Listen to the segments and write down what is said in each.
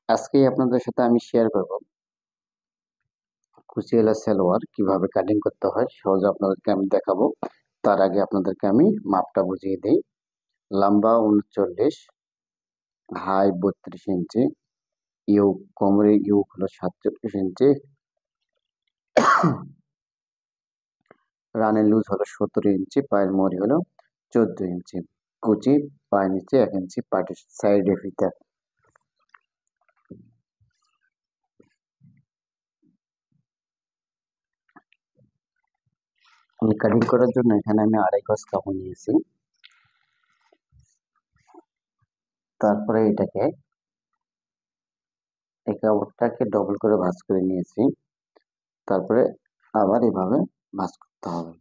আজকে আপনাদের সাথে আমি শেয়ার করব কুচিয়ালা সালোয়ার কিভাবে কাটিং করতে হয় সহজে আপনাদেরকে আমি দেখাবো। তার আগে আপনাদেরকে আমি মাপটা বুঝিয়ে দিই। লম্বা 39, হাই 32 ইঞ্চি, কোমরের ইউক হলো 47 ইঞ্চি, রানের লুজ হলো 17 ইঞ্চি, পায়ের মরি হলো 14 ইঞ্চি, কুচি পায়ের নিচে 1 ইঞ্চি, পাটির সাইডে ফিতা। আমি কাটিং করার জন্য এখানে আমি 2.5 গজ কাপড় নিয়েছি। তারপরে এই কাপড়টাকে ডবল করে ভাঁজ করে নিয়েছি। তারপরে আবার এভাবে ভাঁজ করতে হবে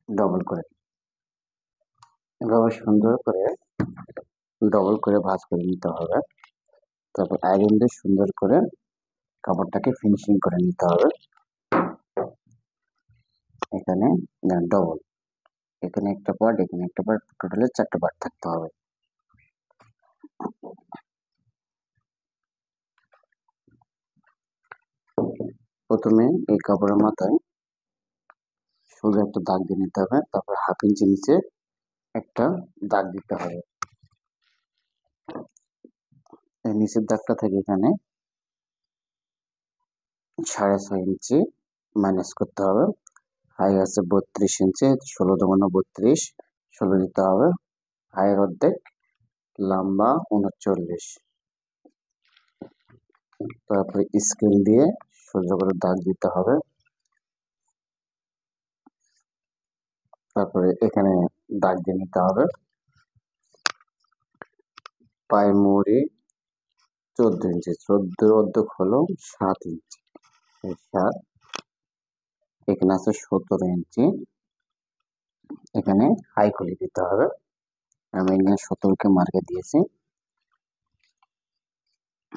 ডবল করে, এভাবে সুন্দর করে ডবল করে ভাঁজ করে নিতে হবে। তারপর আয়রন দিয়ে সুন্দর করে কাপড়টাকে ফিনিশিং করে নিতে হবে। এখানে ডবল, এখানে একটা পার্ট, এখানে একটা পার্ট, টোটালে 4টা পার্ট থাকতে হবে। প্রথমে এই কাপড়ের মাথায় সোজা একটা দাগ দিয়ে নিতে হবে। তারপর 1/2 ইঞ্চি নিচে একটা দাগ দিতে হবে। এই নিচের দাগটা থেকে এখানে 6.5 ইঞ্চি মাইনাস করতে হবে। হাই আছে 32 ইঞ্চি, 16 দুগুণ 32, 16 দিতে হবে। হাইয়ের অর্ধেক, লম্বা 39। তারপরে স্কেল দিয়ে সোজা করে দাগ দিতে হবে। তারপরে এখানে দাগ দিয়ে নিতে হবে। পায়ের মুড়ি 14 ইঞ্চি, 14 অর্ধেক হলো 7 ইঞ্চি, 7। এখানে আছে 17 ইঞ্চি, এখানে হাই খুলে দিতে হবে। আমি এখানে 17কে মার্কে দিয়েছি।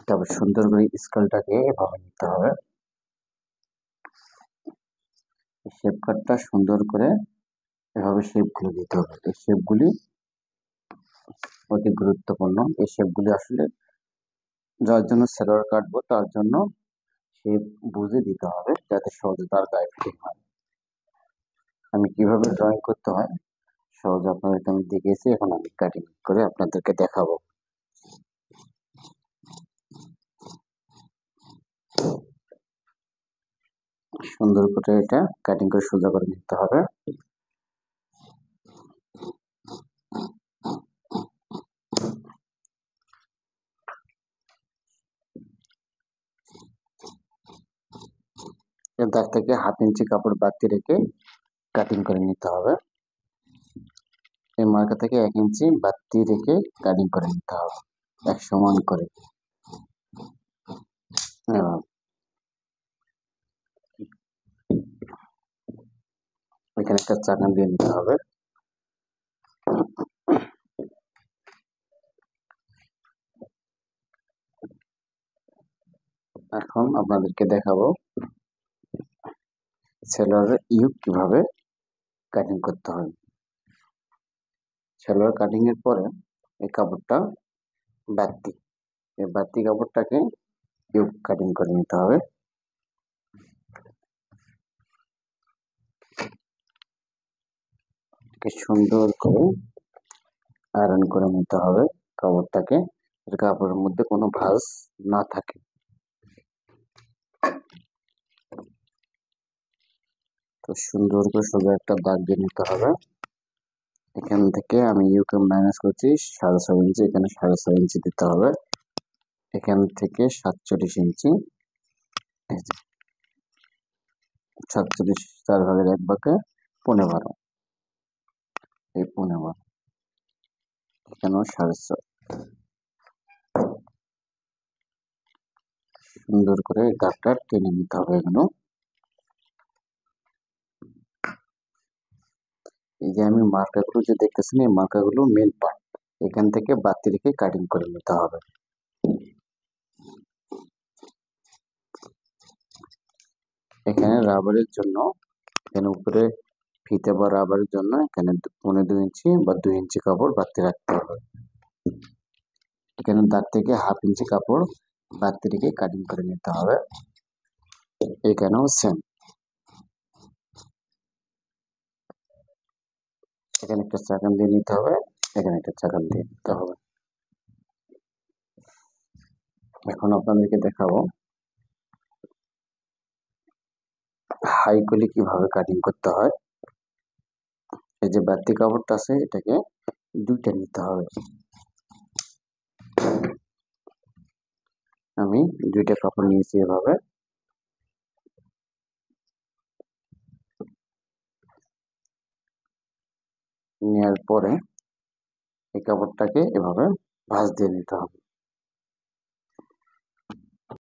তারপর সুন্দর করে স্কেলটাকে এভাবে নিতে হবে। শেপ কাটটা সুন্দর করে এভাবে শেপগুলো দিতে হবে। এই শেপগুলি অতি গুরুত্বপূর্ণ। এই শেপগুলি আসলে যার জন্য সালোয়ার কাটবো তার জন্য শেপ বুঝে দিতে হবে, যাতে সহজে তার গায়ে ফিটিং হয়। আমি কিভাবে ড্রয়িং করতে হয় সহজে আপনাদেরকে আমি দেখিয়েছি, এখন আমি কাটিং করে আপনাদেরকে দেখাবো। সুন্দর করে এটা কাটিং করে সোজা করে নিতে হবে। এর দাগ থেকে 1/2 ইঞ্চি কাপড় বাড়তি রেখে কাটিং করে নিতে হবে। এই মার্কা থেকে 1 ইঞ্চি বাড়তি রেখে কাটিং করে নিতে হবে এক সমান করে। এখানে একটা চাকা দিয়ে নিতে হবে। এখন আপনাদেরকে দেখাবো সালোয়ারের ইউক কিভাবে কাটিং করতে হয়। সালোয়ার কাটিং এর পরে এই কাপড়টা বাড়তি, এই বাড়তি কাপড়টাকে ইউক কাটিং করে নিতে হবে। সুন্দর করে আয়রন করে নিতে হবে কাপড়টাকে, কাপড়ের মধ্যে কোনো ভাঁজ না থাকে। তো সুন্দর করে সোজা একটা দাগ দিয়ে নিতে হবে। এখান থেকে আমি ইউকে মাইনাস করছি 6.5 ইঞ্চি, এখানে 6.5 ইঞ্চি দিতে হবে। এখান থেকে 47 ইঞ্চি, 47 4 ভাগের 1 ভাগে 15, এই 15, এখানেও 6.5। সুন্দর করে দাগটা টেনে নিতে হবে। এগুলো এই যে আমি মার্কাগুলো যে দেখতেছেন, এই মার্কাগুলো মেন পার্ট, এখান থেকে বাড়তি রেখে কাটিং করে নিতে হবে। এখানে রাবারের জন্য, এখানে উপরে ফিতে বা রাবারের জন্য এখানে 1.5 ইঞ্চি বা 2 ইঞ্চি কাপড় বাড়তি রাখতে হবে। এখানে দাগ থেকে 1/2 ইঞ্চি কাপড় বাদ থেকে কাটিং করে নিতে হবে। এখানেও সেম, এখানে একটা চাকান দিয়ে নিতে হবে, এখানে একটা চাকান দিয়ে নিতে হবে। এখন আপনাদেরকে দেখাবো হাই কলি কিভাবে কাটিং করতে হয়। এই যে বাড়তি কাপড়টা আছে এটাকে দুইটা নিতে হবে। আমি দুইটা কাপড় নিয়েছি এভাবে। নেওয়ার পরে এই কাপড়টাকে এভাবে ভাঁজ দিয়ে নিতে হবে।